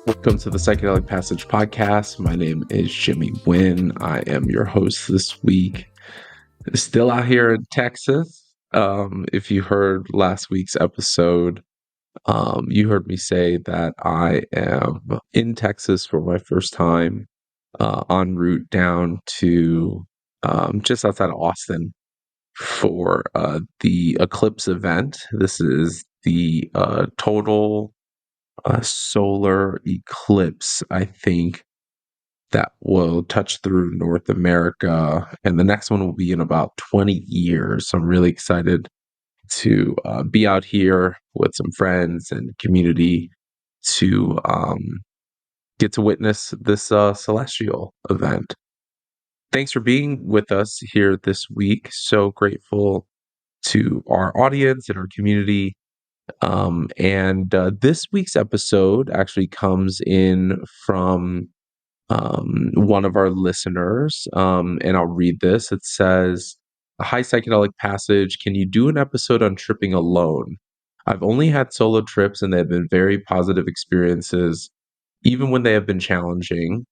Welcome to the Psychedelic Passage podcast. My name is Jimmy Nguyen. I am your host this week. Still out here in Texas. If you heard last week's episode, you heard me say that I am in Texas for my first time en route down to just outside of Austin for the Eclipse event. This is the total solar eclipse, I think, that will touch through North America. And the next one will be in about 20 years. So I'm really excited to be out here with some friends and community to get to witness this celestial event. Thanks for being with us here this week. So grateful to our audience and our community. And this week's episode actually comes in from one of our listeners, and I'll read this. It says, "Hi, Psychedelic Passage. Can you do an episode on tripping alone? I've only had solo trips, and they have been very positive experiences, even when they have been challenging.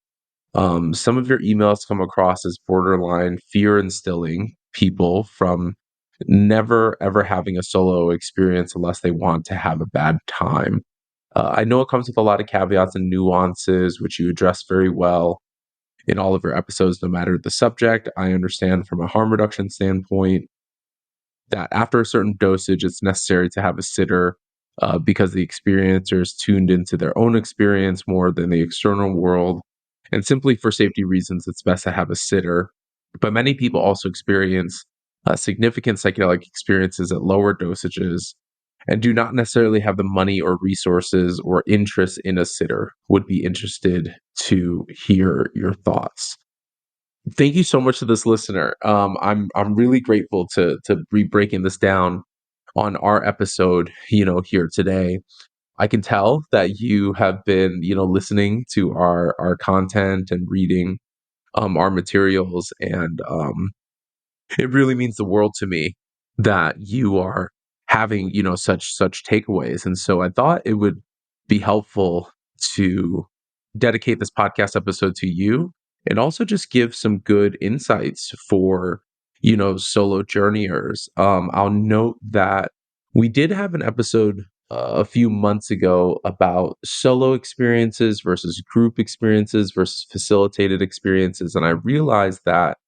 Some of your emails come across as borderline fear instilling people from never ever having a solo experience unless they want to have a bad time. I know it comes with a lot of caveats and nuances, which you address very well in all of your episodes, no matter the subject. I understand from a harm reduction standpoint that after a certain dosage, it's necessary to have a sitter because the experiencer is tuned into their own experience more than the external world. And simply for safety reasons, it's best to have a sitter. But many people also experience significant psychedelic experiences at lower dosages and do not necessarily have the money or resources or interest in a sitter. Would be interested to hear your thoughts." Thank you so much to this listener. I'm really grateful to be breaking this down on our episode, here today. I can tell that you have been, listening to our content and reading our materials, and it really means the world to me that you are having, such takeaways. And so I thought it would be helpful to dedicate this podcast episode to you and also just give some good insights for, solo journeyers. I'll note that we did have an episode a few months ago about solo experiences versus group experiences versus facilitated experiences. And I realized that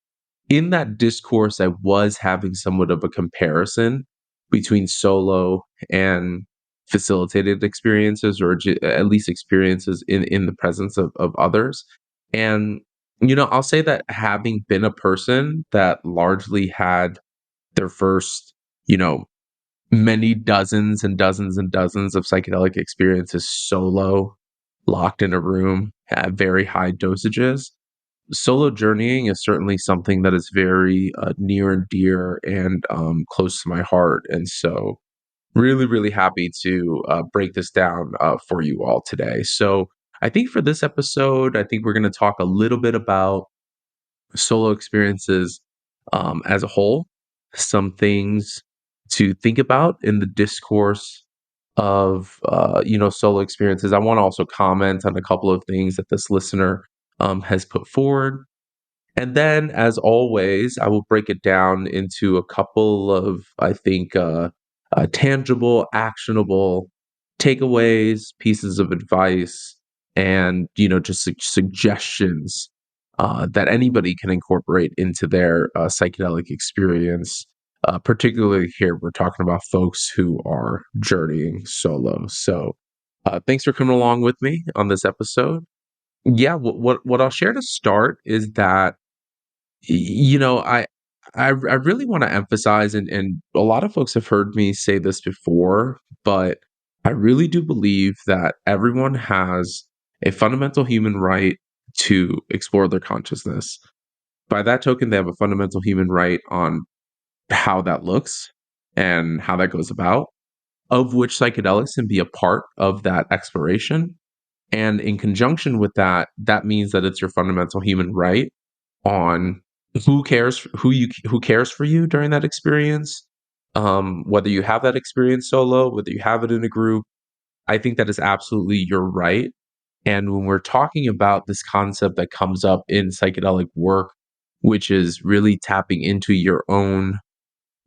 in that discourse, I was having somewhat of a comparison between solo and facilitated experiences, or at least experiences in the presence of others. And, I'll say that having been a person that largely had their first, many dozens and dozens and dozens of psychedelic experiences solo, locked in a room at very high dosages, solo journeying is certainly something that is very near and dear and close to my heart. And so, really, really happy to break this down for you all today. So, I think for this episode, I think we're going to talk a little bit about solo experiences as a whole, some things to think about in the discourse of solo experiences. I want to also comment on a couple of things that this listener has put forward. And then, as always, I will break it down into a couple of, I think, tangible, actionable takeaways, pieces of advice, and just suggestions that anybody can incorporate into their psychedelic experience. Particularly here, we're talking about folks who are journeying solo. So, thanks for coming along with me on this episode. Yeah, what I'll share to start is that you know, I really want to emphasize, and a lot of folks have heard me say this before, but I really do believe that everyone has a fundamental human right to explore their consciousness. By that token, they have a fundamental human right on how that looks and how that goes about, of which psychedelics can be a part of that exploration. And in conjunction with that, that means that it's your fundamental human right on who cares for you during that experience, whether you have that experience solo, whether you have it in a group. I think that is absolutely your right. And when we're talking about this concept that comes up in psychedelic work, which is really tapping into your own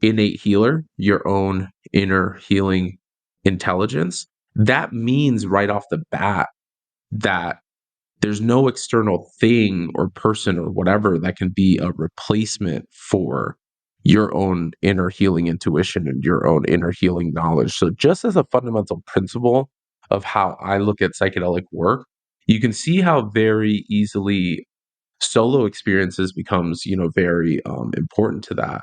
innate healer, your own inner healing intelligence, that means right off the bat that there's no external thing or person or whatever that can be a replacement for your own inner healing intuition and your own inner healing knowledge. So, just as a fundamental principle of how I look at psychedelic work, you can see how very easily solo experiences becomes, very important to that.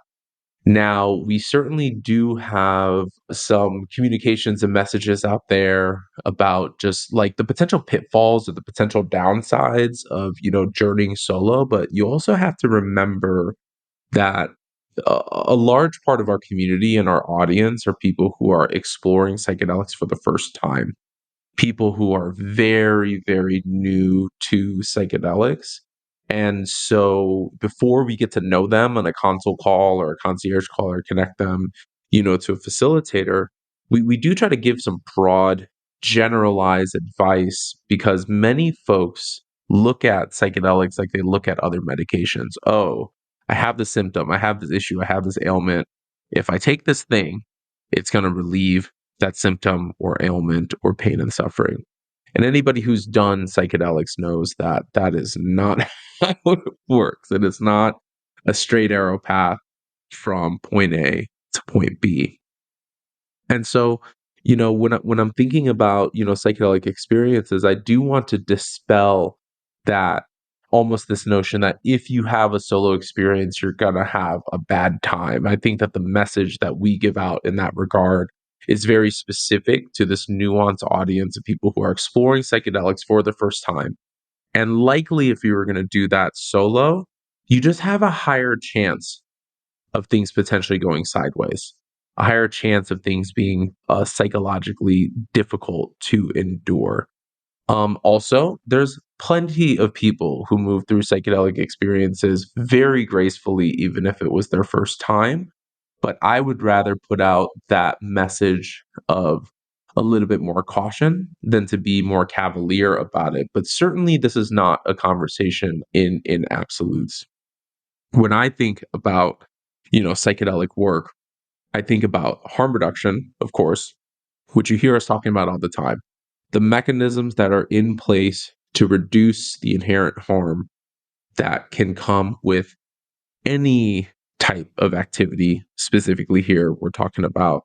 Now, we certainly do have some communications and messages out there about just like the potential pitfalls or the potential downsides of, journeying solo. But you also have to remember that a large part of our community and our audience are people who are exploring psychedelics for the first time, people who are very, very new to psychedelics. And so before we get to know them on a console call or a concierge call or connect them, to a facilitator, we do try to give some broad, generalized advice because many folks look at psychedelics like they look at other medications. Oh, I have this symptom, I have this issue, I have this ailment. If I take this thing, it's going to relieve that symptom or ailment or pain and suffering. And anybody who's done psychedelics knows that that is not how it works. It is not a straight arrow path from point A to point B. And so, when I'm thinking about, psychedelic experiences, I do want to dispel that almost this notion that if you have a solo experience, you're going to have a bad time. I think that the message that we give out in that regard is very specific to this nuanced audience of people who are exploring psychedelics for the first time. And likely, if you were going to do that solo, you just have a higher chance of things potentially going sideways, a higher chance of things being psychologically difficult to endure. Also, there's plenty of people who move through psychedelic experiences very gracefully, even if it was their first time. But I would rather put out that message of a little bit more caution than to be more cavalier about it. But certainly, this is not a conversation in absolutes. When I think about, psychedelic work, I think about harm reduction, of course, which you hear us talking about all the time. The mechanisms that are in place to reduce the inherent harm that can come with any type of activity. Specifically, here, we're talking about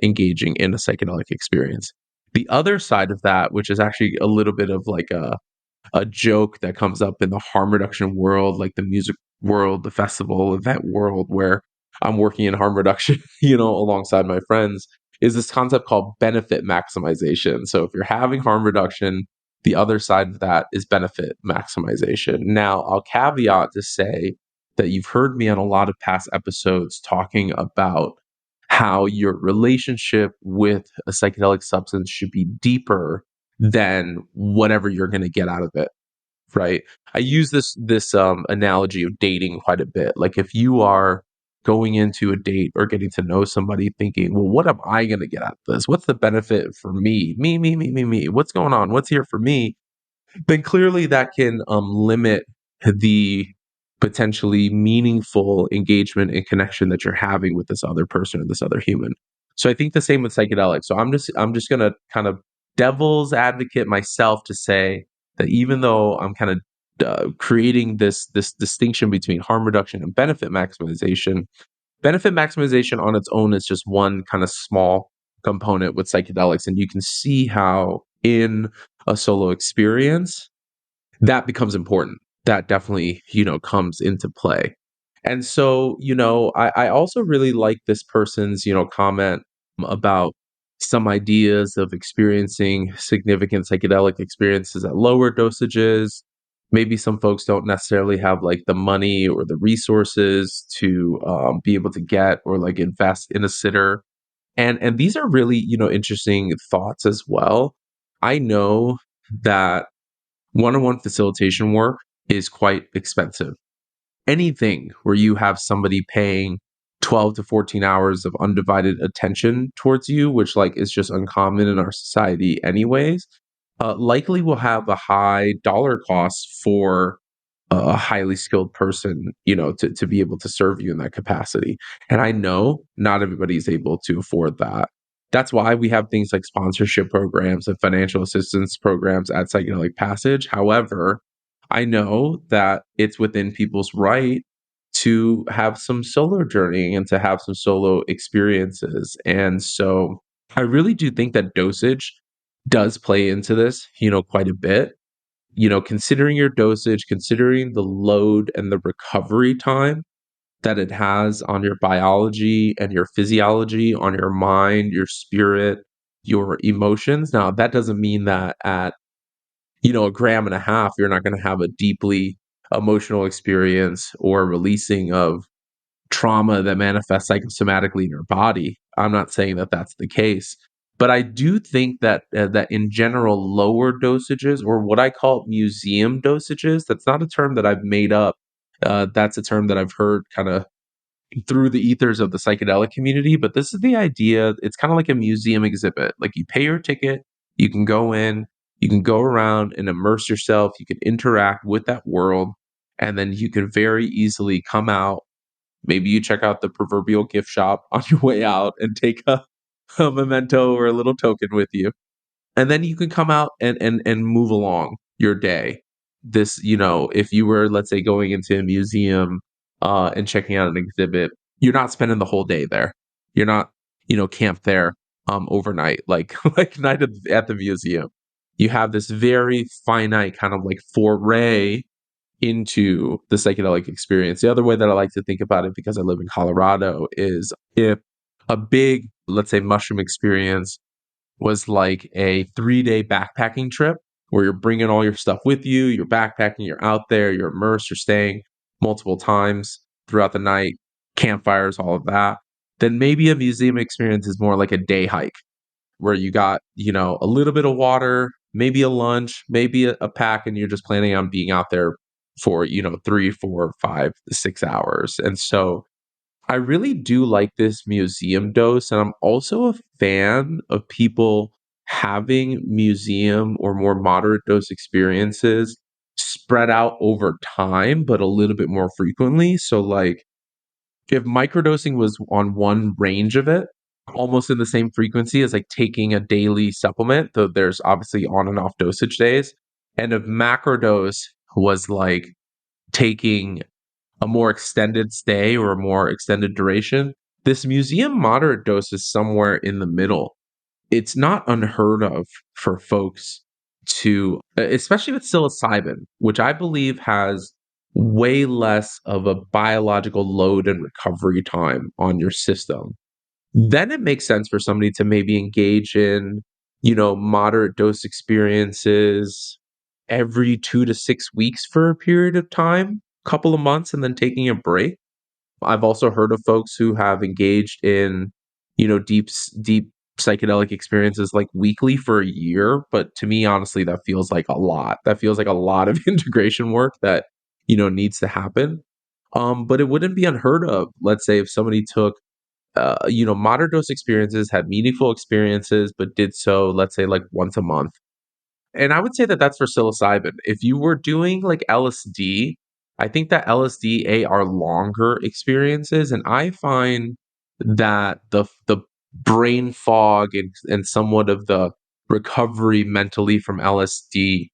engaging in a psychedelic experience. The other side of that, which is actually a little bit of like a joke that comes up in the harm reduction world, like the music world, the festival event world, where I'm working in harm reduction, alongside my friends, is this concept called benefit maximization. So if you're having harm reduction, the other side of that is benefit maximization. Now, I'll caveat to say that you've heard me on a lot of past episodes talking about how your relationship with a psychedelic substance should be deeper than whatever you're going to get out of it, right? I use this analogy of dating quite a bit. Like if you are going into a date or getting to know somebody thinking, well, what am I going to get out of this? What's the benefit for me? Me. What's going on? What's here for me? Then clearly that can limit the potentially meaningful engagement and connection that you're having with this other person or this other human. So I think the same with psychedelics. So I'm just gonna kind of devil's advocate myself to say that even though I'm kind of creating this distinction between harm reduction and benefit maximization on its own is just one kind of small component with psychedelics, and you can see how in a solo experience that becomes important. That definitely, comes into play. And so, I also really like this person's, comment about some ideas of experiencing significant psychedelic experiences at lower dosages. Maybe some folks don't necessarily have like the money or the resources to be able to get or like invest in a sitter. And these are really, interesting thoughts as well. I know that one-on-one facilitation work is quite expensive. Anything where you have somebody paying 12 to 14 hours of undivided attention towards you, which like is just uncommon in our society anyways, likely will have a high dollar cost for a highly skilled person, to be able to serve you in that capacity. And I know not everybody's able to afford that. That's why we have things like sponsorship programs and financial assistance programs at Psychedelic Passage. However, I know that it's within people's right to have some solo journeying and to have some solo experiences. And so I really do think that dosage does play into this, quite a bit. Considering your dosage, considering the load and the recovery time that it has on your biology and your physiology, on your mind, your spirit, your emotions. Now, that doesn't mean that at, a gram and a half, you're not going to have a deeply emotional experience or releasing of trauma that manifests psychosomatically in your body. I'm not saying that that's the case, but I do think that that in general, lower dosages, or what I call museum dosages, that's not a term that I've made up. That's a term that I've heard kind of through the ethers of the psychedelic community. But this is the idea. It's kind of like a museum exhibit. Like, you pay your ticket, you can go in, you can go around and immerse yourself. You can interact with that world, and then you can very easily come out. Maybe you check out the proverbial gift shop on your way out and take a memento or a little token with you. And then you can come out and move along your day. This, if you were, let's say, going into a museum and checking out an exhibit, you're not spending the whole day there. You're not, camped there overnight, like like night at the museum. You have this very finite kind of like foray into the psychedelic experience. The other way that I like to think about it, because I live in Colorado, is if a big, let's say, mushroom experience was like a 3-day backpacking trip where you're bringing all your stuff with you, you're backpacking, you're out there, you're immersed, you're staying multiple times throughout the night, campfires, all of that, then maybe a museum experience is more like a day hike where you got, a little bit of water, maybe a lunch, maybe a pack, and you're just planning on being out there for, 3, 4, 5, 6 hours. And so I really do like this museum dose. And I'm also a fan of people having museum or more moderate dose experiences spread out over time, but a little bit more frequently. So, like, if microdosing was on one range of it, almost in the same frequency as like taking a daily supplement, though there's obviously on and off dosage days. And if macrodose was like taking a more extended stay or a more extended duration, this museum moderate dose is somewhere in the middle. It's not unheard of for folks to, especially with psilocybin, which I believe has way less of a biological load and recovery time on your system. Then it makes sense for somebody to maybe engage in, moderate dose experiences every 2 to 6 weeks for a period of time, couple of months, and then taking a break. I've also heard of folks who have engaged in, deep psychedelic experiences like weekly for a year. But to me, honestly, that feels like a lot. That feels like a lot of integration work that, needs to happen. But it wouldn't be unheard of, let's say, if somebody took, moderate dose experiences, had meaningful experiences, but did so, let's say, like once a month. And I would say that that's for psilocybin. If you were doing like LSD, I think that LSD are longer experiences, and I find that the brain fog and somewhat of the recovery mentally from LSD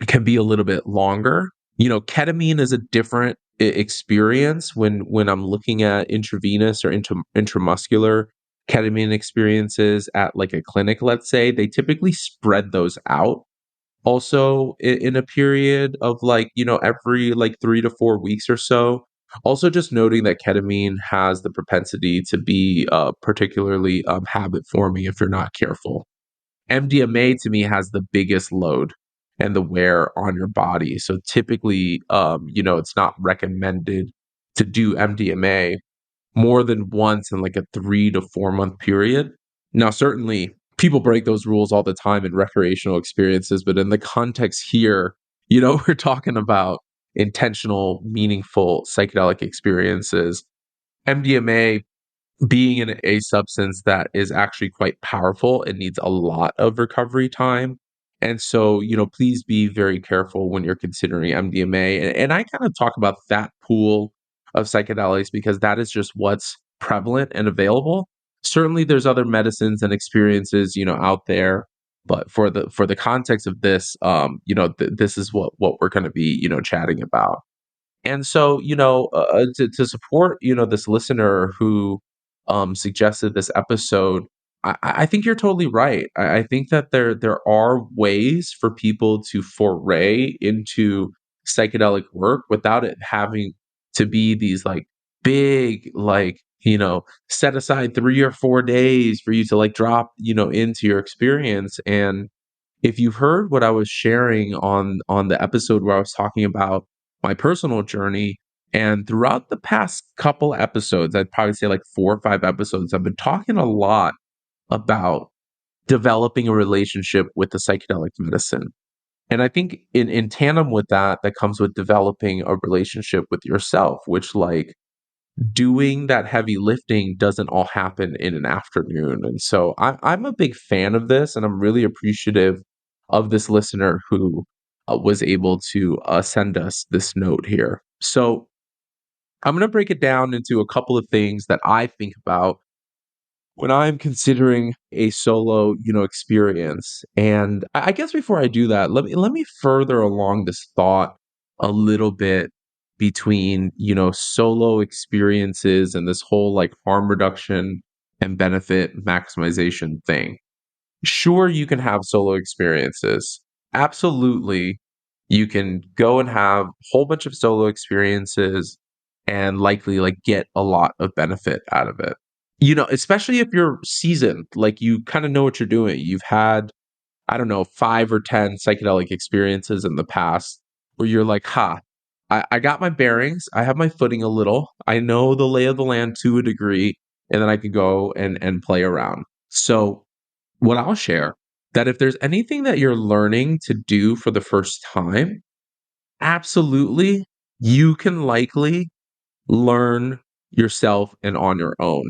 can be a little bit longer. Ketamine is a different experience when I'm looking at intravenous or intramuscular ketamine experiences at like a clinic, let's say, they typically spread those out also in a period of like, every like 3 to 4 weeks or so. Also, just noting that ketamine has the propensity to be particularly habit forming if you're not careful. MDMA to me has the biggest load and the wear on your body. So typically, it's not recommended to do MDMA more than once in like a 3 to 4 month period. Now, certainly people break those rules all the time in recreational experiences, but in the context here, we're talking about intentional, meaningful psychedelic experiences. MDMA being a substance that is actually quite powerful, it needs a lot of recovery time. And so, please be very careful when you're considering MDMA. And I kind of talk about that pool of psychedelics because that is just what's prevalent and available. Certainly there's other medicines and experiences, out there, but for the context of this, this is what we're going to be, chatting about. And so, to support, this listener who suggested this episode, I think you're totally right. I think that there are ways for people to foray into psychedelic work without it having to be these like big, like, set aside 3 or 4 days for you to like drop, into your experience. And if you heard what I was sharing on the episode where I was talking about my personal journey, and throughout the past couple episodes, I'd probably say like 4 or 5 episodes, I've been talking a lot about developing a relationship with the psychedelic medicine. And I think in tandem with that, that comes with developing a relationship with yourself, which like doing that heavy lifting doesn't all happen in an afternoon. And so I'm a big fan of this, and I'm really appreciative of this listener who was able to send us this note here. So I'm going to break it down into a couple of things that I think about when I'm considering a solo, experience. And I guess before I do that, let me further along this thought a little bit between, solo experiences and this whole like harm reduction and benefit maximization thing. Sure, you can have solo experiences. Absolutely. You can go and have a whole bunch of solo experiences and likely like get a lot of benefit out of it. Especially if you're seasoned, like you kind of know what you're doing. You've had, I don't know, 5 or 10 psychedelic experiences in the past where you're like, I got my bearings. I have my footing a little. I know the lay of the land to a degree, and then I can go and play around. So what I'll share that if there's anything that you're learning to do for the first time, absolutely, you can likely learn yourself and on your own.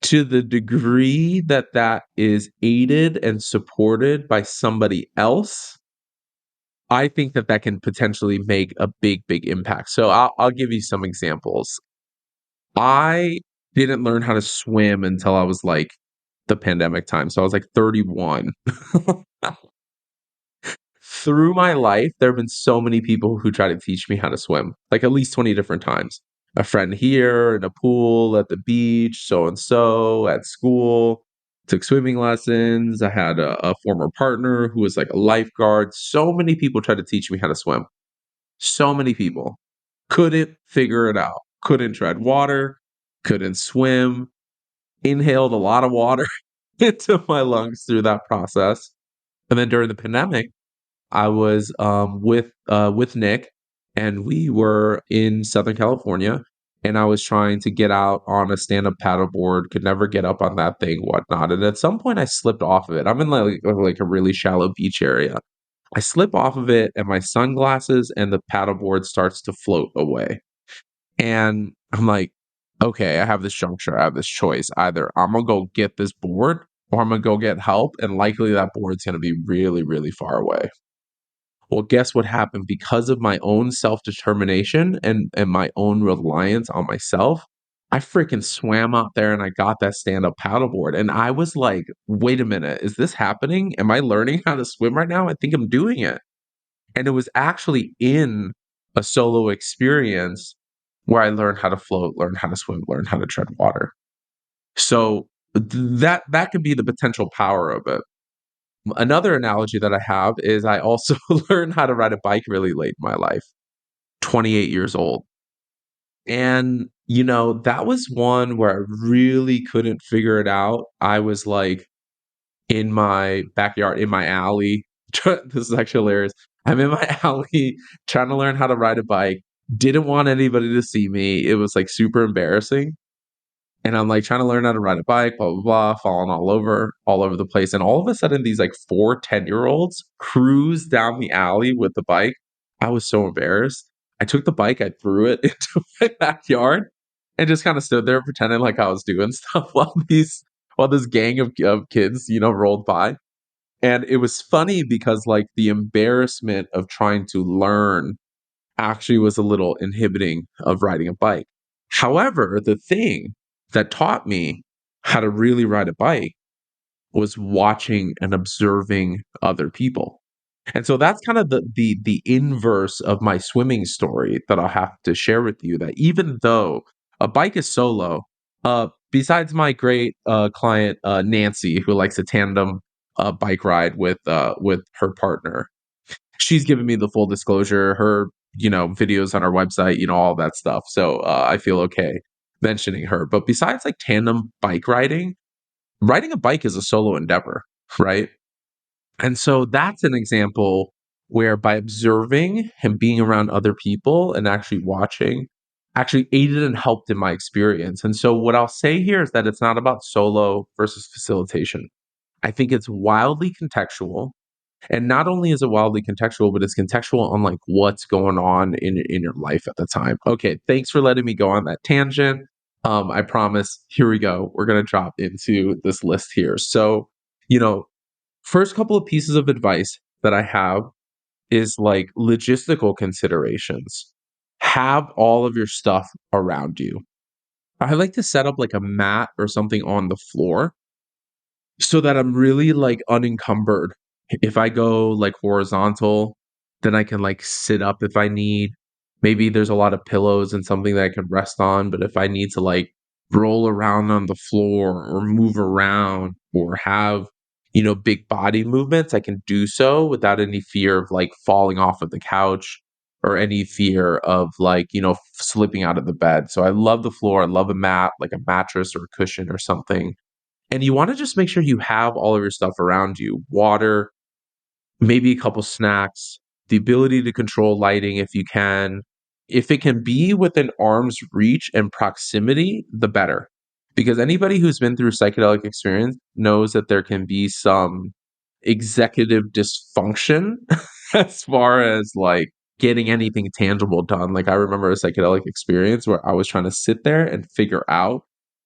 To the degree that that is aided and supported by somebody else, I think that that can potentially make a big, big impact. So I'll give you some examples. I didn't learn how to swim until I was like the pandemic time. So I was like 31. Through my life, there have been so many people who try to teach me how to swim, like at least 20 different times. A friend here, in a pool, at the beach, so and so, at school, took swimming lessons. I had a former partner who was like a lifeguard. So many people tried to teach me how to swim. So many people couldn't figure it out, couldn't tread water, couldn't swim, inhaled a lot of water into my lungs through that process. And then during the pandemic, I was with Nick, and we were in Southern California, and I was trying to get out on a stand-up paddleboard, could never get up on that thing, whatnot. And at some point, I slipped off of it. I'm in like a really shallow beach area. I slip off of it, and my sunglasses and the paddleboard starts to float away. And I'm like, okay, I have this juncture, I have this choice. Either I'm gonna go get this board, or I'm gonna go get help, and likely that board's gonna be really, really far away. Well, guess what happened? Because of my own self-determination and my own reliance on myself, I freaking swam out there and I got that stand-up paddleboard. And I was like, wait a minute, is this happening? Am I learning how to swim right now? I think I'm doing it. And it was actually in a solo experience where I learned how to float, learned how to swim, learned how to tread water. So that could be the potential power of it. Another analogy that I have is I also learned how to ride a bike really late in my life, 28 years old. And, that was one where I really couldn't figure it out. I was like in my backyard, in my alley. This is actually hilarious. I'm in my alley trying to learn how to ride a bike. Didn't want anybody to see me. It was like super embarrassing. And I'm like trying to learn how to ride a bike, blah, blah, blah, falling all over the place. And all of a sudden, these like 4 10-year-olds cruise down the alley with the bike. I was so embarrassed. I took the bike, I threw it into my backyard and just kind of stood there pretending like I was doing stuff while this gang of kids, rolled by. And it was funny because like the embarrassment of trying to learn actually was a little inhibiting of riding a bike. However, the thing that taught me how to really ride a bike was watching and observing other people. And so that's kind of the inverse of my swimming story that I'll have to share with you, that even though a bike is solo, besides my great client Nancy, who likes a tandem bike ride with her partner, she's given me the full disclosure, her, videos on our website, all that stuff. So I feel okay mentioning her. But besides like tandem bike riding a bike is a solo endeavor, right? And so that's an example where by observing and being around other people and actually watching actually aided and helped in my experience. And so what I'll say here is that it's not about solo versus facilitation. I think it's wildly contextual. And not only is it wildly contextual, but it's contextual on like what's going on in your life at the time. Okay, thanks for letting me go on that tangent. I promise. Here we go. We're gonna drop into this list here. So, you know, first couple of pieces of advice that I have is like logistical considerations. Have all of your stuff around you. I like to set up like a mat or something on the floor so that I'm really like unencumbered. If I go like horizontal, then I can like sit up if I need. Maybe there's a lot of pillows and something that I can rest on. But if I need to like roll around on the floor or move around or have, big body movements, I can do so without any fear of like falling off of the couch or any fear of like, slipping out of the bed. So I love the floor. I love a mat, like a mattress or a cushion or something, and you want to just make sure you have all of your stuff around you: water, maybe a couple snacks, the ability to control lighting if you can. If it can be within arm's reach and proximity, the better. Because anybody who's been through psychedelic experience knows that there can be some executive dysfunction as far as like getting anything tangible done. Like I remember a psychedelic experience where I was trying to sit there and figure out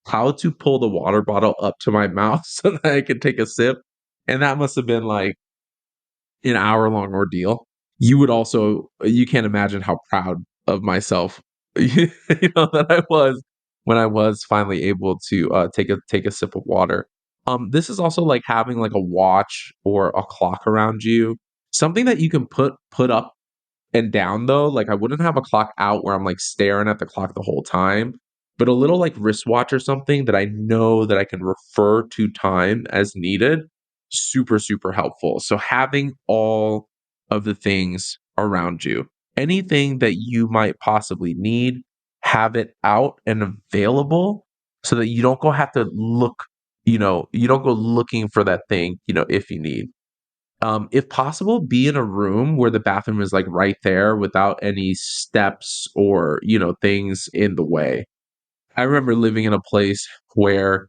how to pull the water bottle up to my mouth so that I could take a sip. And that must have been like an hour-long ordeal. You can't imagine how proud of myself, that I was when I was finally able to take a sip of water. This is also like having like a watch or a clock around you, something that you can put up and down though. Like I wouldn't have a clock out where I'm like staring at the clock the whole time, but a little like wristwatch or something that I know that I can refer to time as needed. Super, super helpful. So having all of the things around you, anything that you might possibly need, have it out and available so that you don't go have to look, you don't go looking for that thing, if you need. If possible, be in a room where the bathroom is like right there without any steps or, things in the way. I remember living in a place where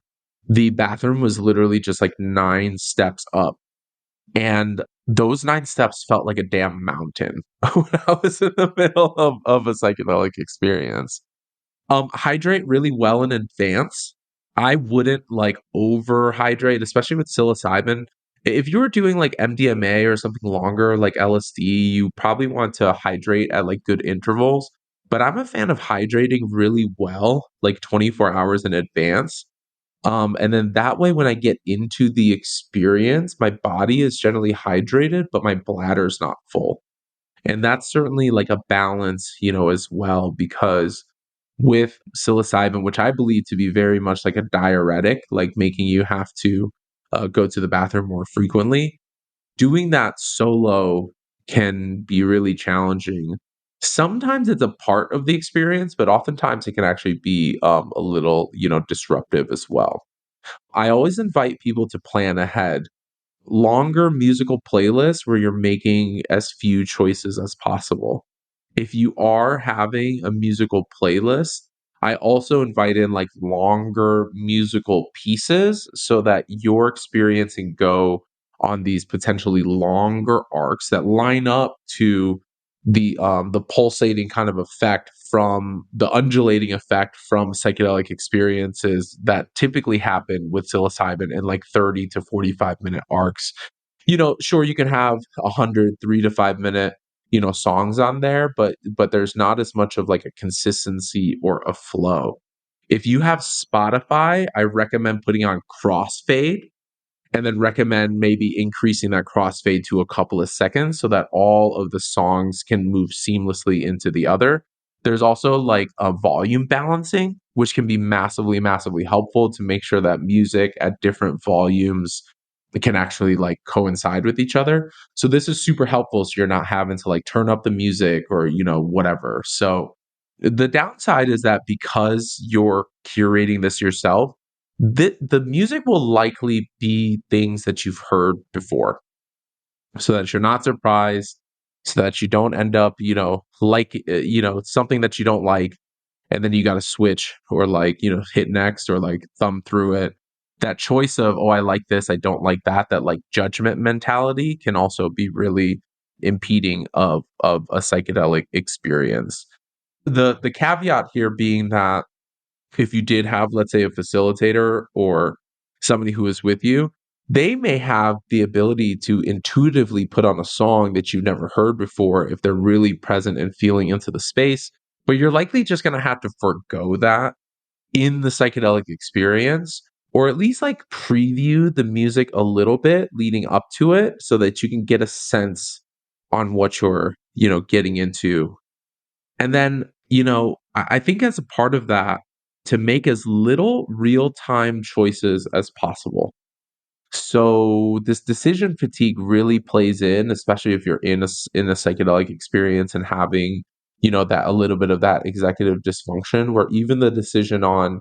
the bathroom was literally just like 9 steps up. And those 9 steps felt like a damn mountain when I was in the middle of a psychedelic experience. Hydrate really well in advance. I wouldn't like overhydrate, especially with psilocybin. If you were doing like MDMA or something longer, like LSD, you probably want to hydrate at like good intervals. But I'm a fan of hydrating really well, like 24 hours in advance. And then that way, when I get into the experience, my body is generally hydrated, but my bladder's not full. And that's certainly like a balance, as well, because with psilocybin, which I believe to be very much like a diuretic, like making you have to go to the bathroom more frequently, doing that solo can be really challenging. Sometimes it's a part of the experience, but oftentimes it can actually be a little, disruptive as well. I always invite people to plan ahead. Longer musical playlists where you're making as few choices as possible. If you are having a musical playlist, I also invite in like longer musical pieces so that your experience can go on these potentially longer arcs that line up to the pulsating kind of effect from the undulating effect from psychedelic experiences that typically happen with psilocybin in like 30 to 45 minute arcs. Sure, you can have 100 3 to 5 minute, songs on there, but there's not as much of like a consistency or a flow. If you have Spotify, I recommend putting on crossfade and then recommend maybe increasing that crossfade to a couple of seconds so that all of the songs can move seamlessly into the other. There's also like a volume balancing, which can be massively, massively helpful to make sure that music at different volumes can actually like coincide with each other. So this is super helpful. So you're not having to like turn up the music or, whatever. So the downside is that because you're curating this yourself, the music will likely be things that you've heard before so that you're not surprised, so that you don't end up, something that you don't like, and then you got to switch or like, hit next or like thumb through it. That choice of, oh, I like this, I don't like that, that like judgment mentality can also be really impeding of a psychedelic experience. The caveat here being that if you did have, let's say, a facilitator or somebody who is with you, they may have the ability to intuitively put on a song that you've never heard before if they're really present and feeling into the space. But you're likely just going to have to forego that in the psychedelic experience, or at least like preview the music a little bit leading up to it so that you can get a sense on what you're, getting into. And then, I think as a part of that, to make as little real time choices as possible. So this decision fatigue really plays in, especially if you're in a psychedelic experience and having, that a little bit of that executive dysfunction, where even the decision on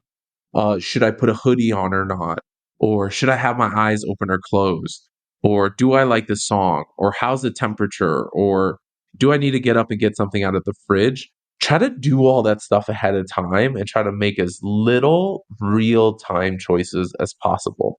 should I put a hoodie on or not? Or should I have my eyes open or closed? Or do I like this song? Or how's the temperature? Or do I need to get up and get something out of the fridge? Try to do all that stuff ahead of time and try to make as little real time choices as possible.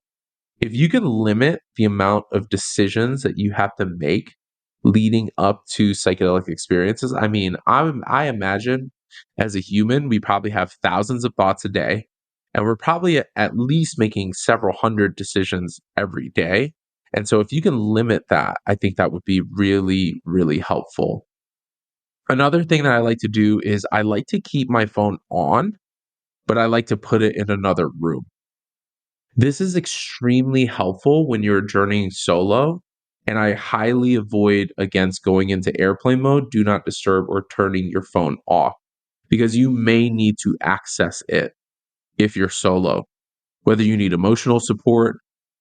If you can limit the amount of decisions that you have to make leading up to psychedelic experiences, I mean, I imagine as a human, we probably have thousands of thoughts a day, and we're probably at least making several hundred decisions every day. And so, if you can limit that, I think that would be really, really helpful. Another thing that I like to do is I like to keep my phone on, but I like to put it in another room. This is extremely helpful when you're journeying solo, and I highly avoid against going into airplane mode, do not disturb, or turning your phone off because you may need to access it if you're solo. Whether you need emotional support,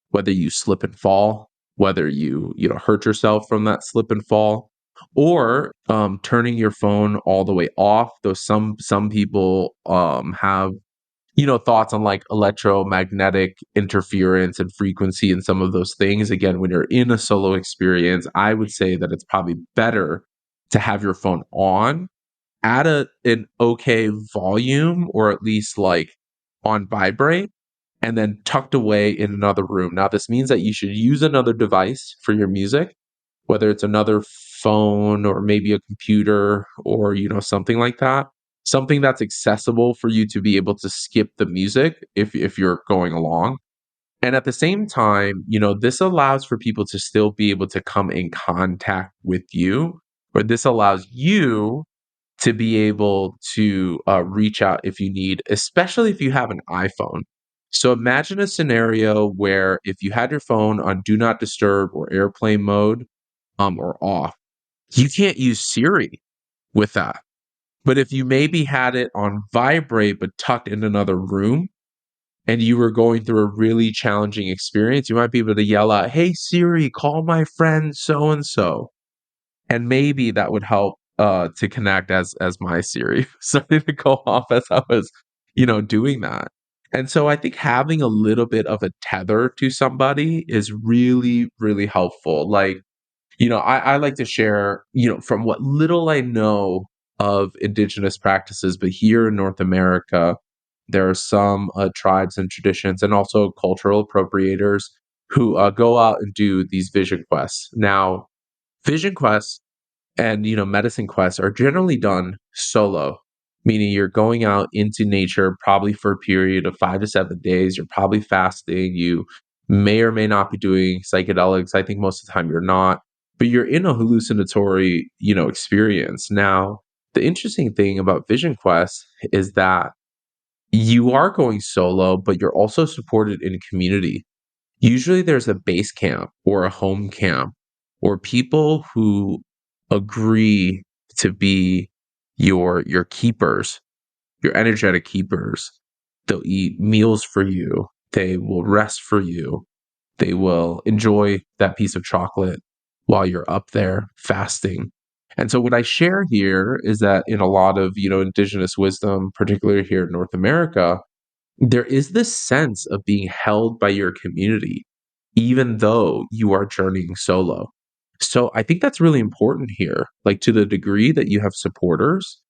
whether you slip and fall, whether you hurt yourself from that slip and fall, or turning your phone all the way off. Though some people have thoughts on like electromagnetic interference and frequency and some of those things. Again, when you're in a solo experience, I would say that it's probably better to have your phone on at an okay volume or at least like on vibrate and then tucked away in another room. Now, this means that you should use another device for your music, whether it's another phone or maybe a computer or, something like that. Something that's accessible for you to be able to skip the music if you're going along. And at the same time, this allows for people to still be able to come in contact with you, or this allows you to be able to reach out if you need, especially if you have an iPhone. So imagine a scenario where if you had your phone on do not disturb or airplane mode or off, you can't use Siri with that. But if you maybe had it on vibrate but tucked in another room and you were going through a really challenging experience, you might be able to yell out, "Hey Siri, call my friend so and so." And maybe that would help to connect as my Siri started to go off as I was, doing that. And so I think having a little bit of a tether to somebody is really, really helpful. Like, I like to share, from what little I know of indigenous practices, but here in North America, there are some tribes and traditions and also cultural appropriators who go out and do these vision quests. Now, vision quests and medicine quests are generally done solo, meaning you're going out into nature probably for a period of 5 to 7 days. You're probably fasting. You may or may not be doing psychedelics. I think most of the time you're not, but you're in a hallucinatory, experience. Now, the interesting thing about Vision Quest is that you are going solo, but you're also supported in community. Usually there's a base camp or a home camp or people who agree to be your keepers, your energetic keepers. They'll eat meals for you. They will rest for you. They will enjoy that piece of chocolate while you're up there fasting. And so what I share here is that in a lot of, indigenous wisdom, particularly here in North America, there is this sense of being held by your community, even though you are journeying solo. So I think that's really important here. Like, to the degree that you have supporters,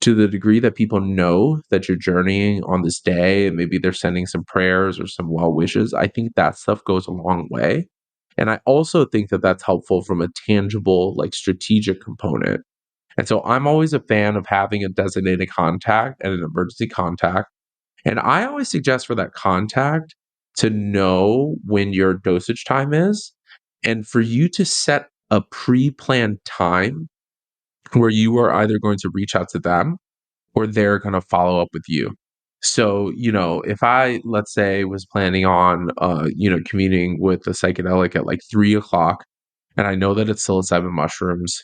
to the degree that people know that you're journeying on this day, and maybe they're sending some prayers or some well wishes, I think that stuff goes a long way. And I also think that that's helpful from a tangible, like, strategic component. And so I'm always a fan of having a designated contact and an emergency contact, and I always suggest for that contact to know when your dosage time is, and for you to set a pre planned time where you are either going to reach out to them or they're going to follow up with you. So, if I, let's say, was planning on, communing with a psychedelic at like 3 o'clock, and I know that it's psilocybin mushrooms,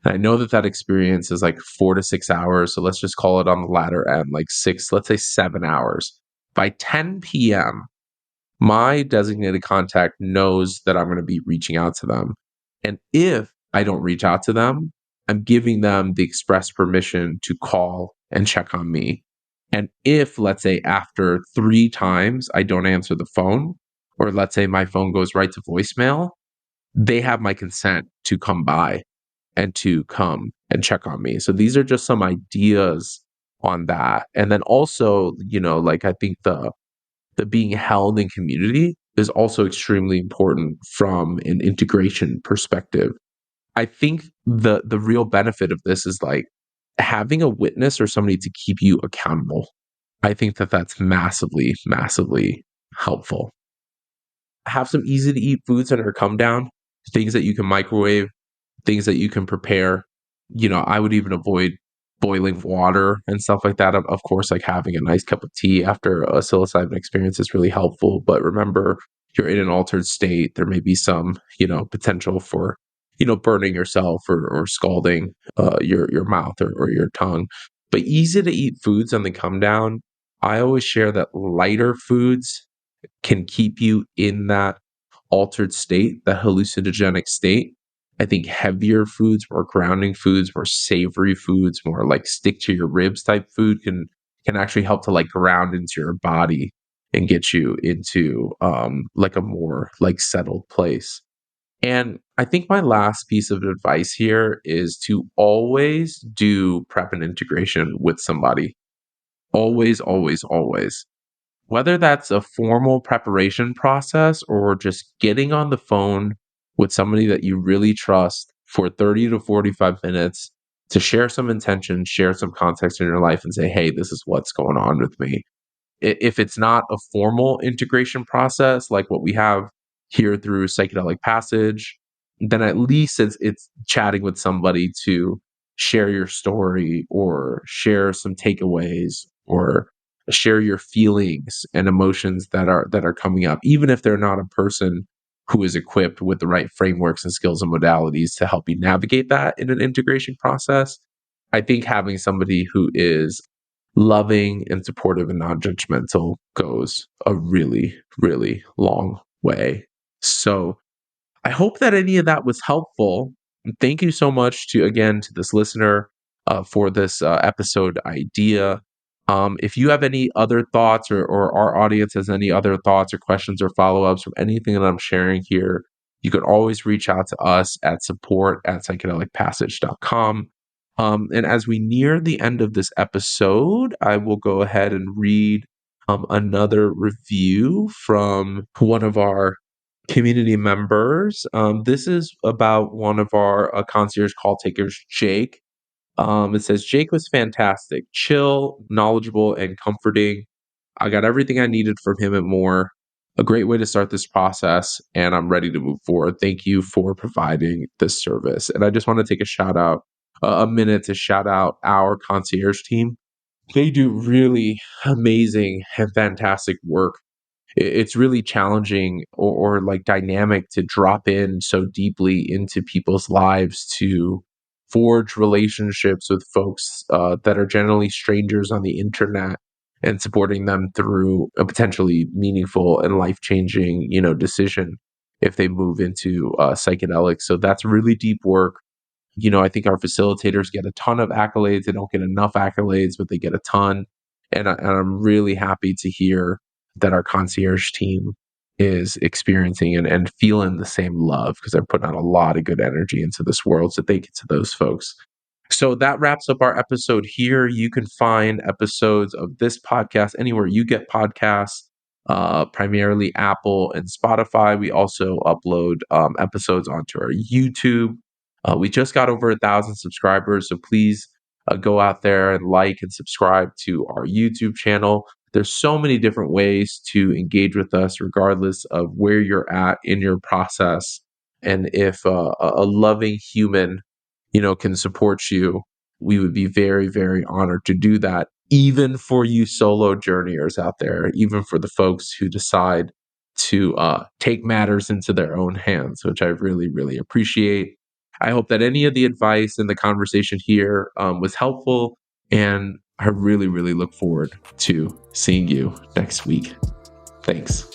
and I know that that experience is like 4 to 6 hours. So let's just call it on the latter end, like six, let's say 7 hours. By 10 p.m., my designated contact knows that I'm going to be reaching out to them. And if I don't reach out to them, I'm giving them the express permission to call and check on me. And if, let's say, after 3 times I don't answer the phone, or let's say my phone goes right to voicemail, they have my consent to come by and to come and check on me. So these are just some ideas on that. And then also, like, I think the being held in community is also extremely important from an integration perspective. I think the real benefit of this is like having a witness or somebody to keep you accountable. I think that that's massively, massively helpful. Have some easy to eat foods that are come down, things that you can microwave, things that you can prepare. I would even avoid boiling water and stuff like that. Of course, like having a nice cup of tea after a psilocybin experience is really helpful. But remember, you're in an altered state. There may be some, potential for, burning yourself or scalding your mouth or your tongue. But easy to eat foods on the come down. I always share that lighter foods can keep you in that altered state, that hallucinogenic state. I think heavier foods, more grounding foods, more savory foods, more like stick to your ribs type food can actually help to like ground into your body and get you into like a more like settled place. And I think my last piece of advice here is to always do prep and integration with somebody. Always, always, always. Whether that's a formal preparation process or just getting on the phone with somebody that you really trust for 30 to 45 minutes to share some intention, share some context in your life, and say, hey, this is what's going on with me. If it's not a formal integration process like what we have here through Psychedelic Passage, then at least it's chatting with somebody to share your story or share some takeaways or share your feelings and emotions that are coming up, even if they're not a person who is equipped with the right frameworks and skills and modalities to help you navigate that in an integration process. I think having somebody who is loving and supportive and non-judgmental goes a really, really long way. So I hope that any of that was helpful. Thank you so much to this listener for this episode idea. If you have any other thoughts or our audience has any other thoughts or questions or follow-ups from anything that I'm sharing here, you can always reach out to us at support@psychedelicpassage.com. And as we near the end of this episode, I will go ahead and read another review from one of our community members. This is about one of our concierge call takers, Jake. It says, Jake was fantastic, chill, knowledgeable, and comforting. I got everything I needed from him and more. a great way to start this process, and I'm ready to move forward. Thank you for providing this service. And I just want to take a minute to shout out our concierge team. They do really amazing and fantastic work. It's really challenging or like dynamic to drop in so deeply into people's lives to forge relationships with folks that are generally strangers on the internet and supporting them through a potentially meaningful and life-changing, decision if they move into psychedelics. So that's really deep work. I think our facilitators get a ton of accolades. They don't get enough accolades, but they get a ton. And I'm really happy to hear that our concierge team is experiencing and feeling the same love, because they're putting out a lot of good energy into this world. So thank you to those folks. So that wraps up our episode here. You can find episodes of this podcast anywhere you get podcasts, primarily Apple and Spotify. We also upload episodes onto our YouTube. We just got over 1,000 subscribers, so please go out there and like and subscribe to our YouTube channel. There's so many different ways to engage with us, regardless of where you're at in your process. And if a loving human, can support you, we would be very, very honored to do that, even for you solo journeyers out there, even for the folks who decide to take matters into their own hands, which I really, really appreciate. I hope that any of the advice and the conversation here was helpful, and I really, really look forward to seeing you next week. Thanks.